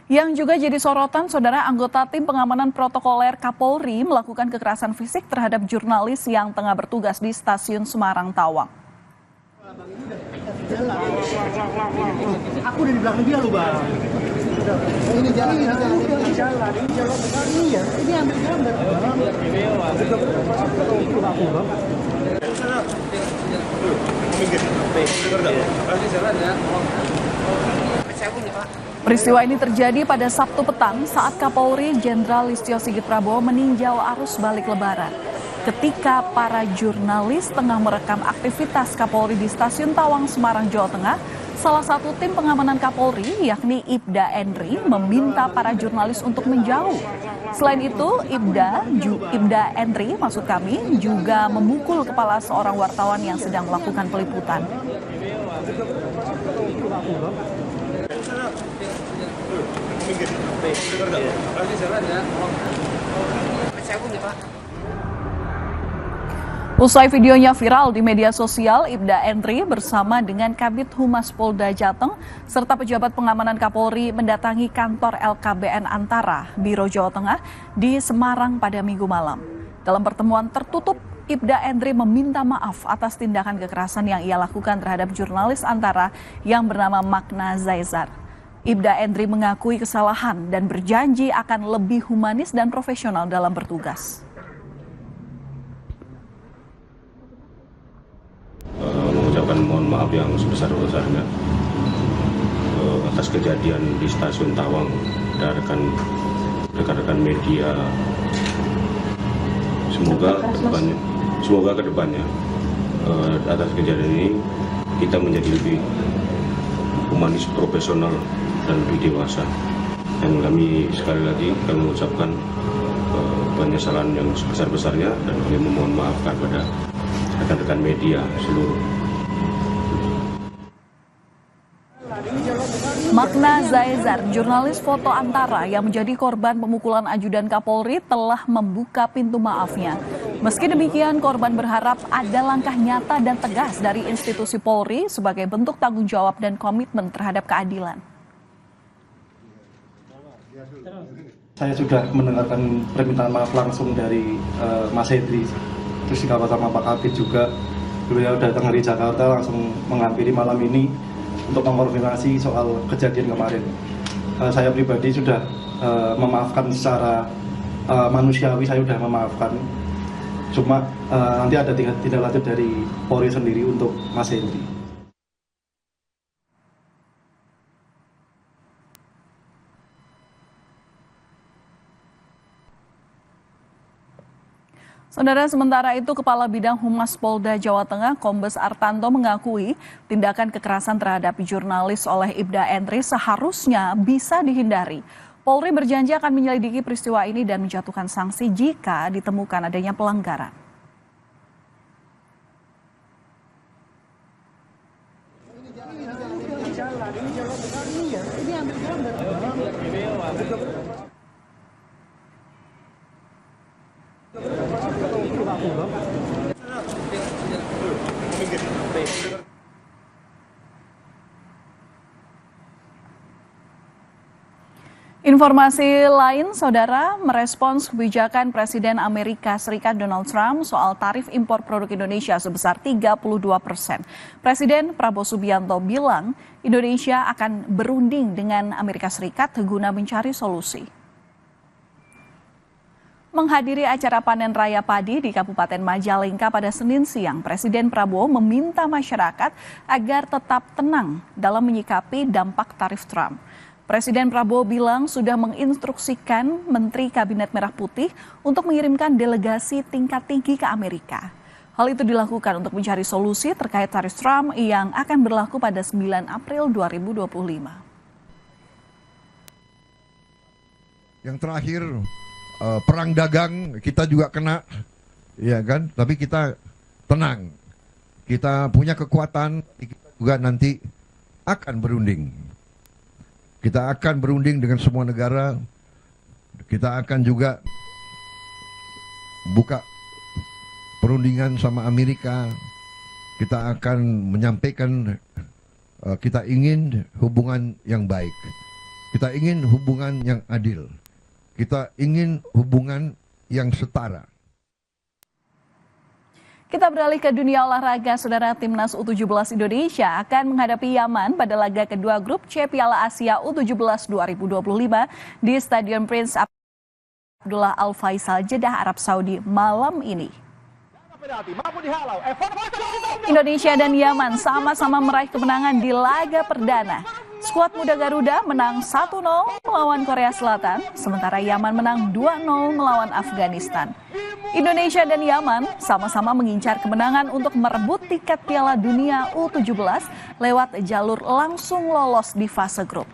Yang juga jadi sorotan, saudara, anggota tim pengamanan protokoler Kapolri melakukan kekerasan fisik terhadap jurnalis yang tengah bertugas di stasiun Semarang Tawang. Aku udah di belakang dia loh, Bang. Ini jalan. Iya, ini ambil gambar. Peristiwa ini terjadi pada Sabtu petang saat Kapolri Jenderal Listio Sigit Prabowo meninjau arus balik Lebaran. Ketika para jurnalis tengah merekam aktivitas Kapolri di Stasiun Tawang, Semarang, Jawa Tengah, salah satu tim pengamanan Kapolri, yakni Ibda Endri, meminta para jurnalis untuk menjauh. Selain itu, Ibda Endri, maksud kami, juga memukul kepala seorang wartawan yang sedang melakukan peliputan. Usai videonya viral di media sosial, Ibda Endri bersama dengan Kabid Humas Polda Jateng serta pejabat pengamanan Kapolri mendatangi kantor LKBN Antara, Biro Jawa Tengah di Semarang pada Minggu malam. Dalam pertemuan tertutup, Ibda Endri meminta maaf atas tindakan kekerasan yang ia lakukan terhadap jurnalis Antara yang bernama Magna Zaizar. Ibda Endri mengakui kesalahan dan berjanji akan lebih humanis dan profesional dalam bertugas. Mengucapkan mohon maaf yang sebesar-besarnya atas kejadian di Stasiun Tawang dan rekan-rekan media. Semoga kedepannya atas kejadian ini kita menjadi lebih humanis, profesional, dan lebih dewasa. Dan sekali lagi kami mengucapkan penyesalan yang sebesar-besarnya dan kami memohon maaf kepada rekan-rekan media seluruh. Magna Zaizar, jurnalis foto Antara yang menjadi korban pemukulan ajudan Kapolri, telah membuka pintu maafnya. Meski demikian, korban berharap ada langkah nyata dan tegas dari institusi Polri sebagai bentuk tanggung jawab dan komitmen terhadap keadilan. Saya sudah mendengarkan permintaan maaf langsung dari Mas Hendri, terus dikawal sama Pak Kabid juga. Beliau datang dari Jakarta langsung menghampiri malam ini untuk mengkoordinasi soal kejadian kemarin. Saya pribadi sudah memaafkan secara manusiawi, saya sudah memaafkan. Cuma nanti ada tindak lanjut dari Polri sendiri untuk Mas Hendri. Saudara, sementara itu Kepala Bidang Humas Polda Jawa Tengah Kombes Artanto mengakui tindakan kekerasan terhadap jurnalis oleh Ibda Endri seharusnya bisa dihindari. Polri berjanji akan menyelidiki peristiwa ini dan menjatuhkan sanksi jika ditemukan adanya pelanggaran. Informasi lain, saudara, merespons kebijakan Presiden Amerika Serikat Donald Trump soal tarif impor produk Indonesia sebesar 32%. Presiden Prabowo Subianto bilang Indonesia akan berunding dengan Amerika Serikat guna mencari solusi. Menghadiri acara panen raya padi di Kabupaten Majalengka pada Senin siang, Presiden Prabowo meminta masyarakat agar tetap tenang dalam menyikapi dampak tarif Trump. Presiden Prabowo bilang sudah menginstruksikan Menteri Kabinet Merah Putih untuk mengirimkan delegasi tingkat tinggi ke Amerika. Hal itu dilakukan untuk mencari solusi terkait tarif Trump yang akan berlaku pada 9 April 2025. Yang terakhir, perang dagang kita juga kena, ya kan? Tapi kita tenang, kita punya kekuatan, kita juga nanti akan berunding. Kita akan berunding dengan semua negara. Kita akan juga buka perundingan sama Amerika. Kita akan menyampaikan kita ingin hubungan yang baik. Kita ingin hubungan yang adil. Kita ingin hubungan yang setara. Kita beralih ke dunia olahraga. Saudara, Timnas U17 Indonesia akan menghadapi Yaman pada laga kedua grup C Piala Asia U17 2025 di Stadion Prince Abdullah Al Faisal, Jeddah, Arab Saudi malam ini. Indonesia dan Yaman sama-sama meraih kemenangan di laga perdana. Skuad muda Garuda menang 1-0 melawan Korea Selatan, sementara Yaman menang 2-0 melawan Afghanistan. Indonesia dan Yaman sama-sama mengincar kemenangan untuk merebut tiket Piala Dunia U17 lewat jalur langsung lolos di fase grup.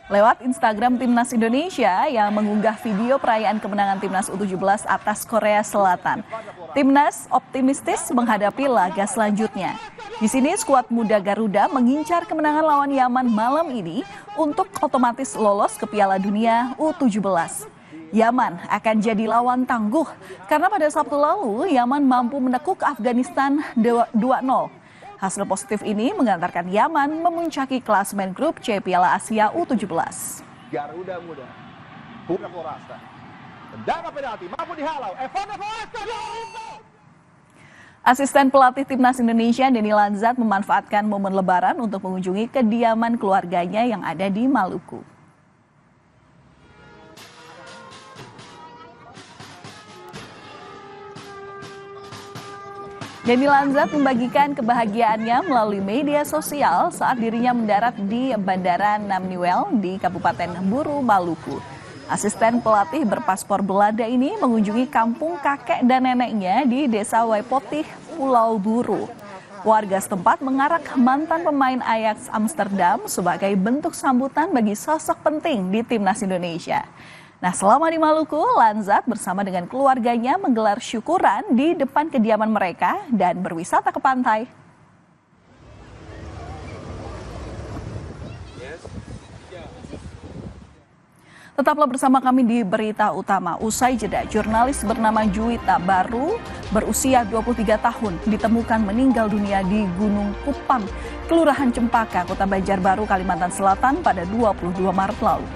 Lewat Instagram Timnas Indonesia yang mengunggah video perayaan kemenangan Timnas U17 atas Korea Selatan. Timnas optimistis menghadapi laga selanjutnya. Di sini skuad muda Garuda mengincar kemenangan lawan Yaman malam ini untuk otomatis lolos ke Piala Dunia U17. Yaman akan jadi lawan tangguh karena pada Sabtu lalu Yaman mampu menekuk Afghanistan 2-0. Hasil positif ini mengantarkan Yaman memuncaki klasemen grup C Piala Asia U17. Garuda Muda, Putra Florasta, tendangan penalti mampu dihalau. Asisten pelatih Timnas Indonesia Denny Lanzat memanfaatkan momen Lebaran untuk mengunjungi kediaman keluarganya yang ada di Maluku. Denny Lanzat membagikan kebahagiaannya melalui media sosial saat dirinya mendarat di Bandara Namniwel di Kabupaten Buru, Maluku. Asisten pelatih berpaspor Belanda ini mengunjungi kampung kakek dan neneknya di Desa Waipotih, Pulau Buru. Warga setempat mengarak mantan pemain Ajax Amsterdam sebagai bentuk sambutan bagi sosok penting di Timnas Indonesia. Nah, selama di Maluku, Lanzat bersama dengan keluarganya menggelar syukuran di depan kediaman mereka dan berwisata ke pantai. Tetaplah bersama kami di Berita Utama. Usai jeda, jurnalis bernama Juwita baru berusia 23 tahun ditemukan meninggal dunia di Gunung Kupang, Kelurahan Cempaka, Kota Banjarbaru, Kalimantan Selatan pada 22 Maret lalu.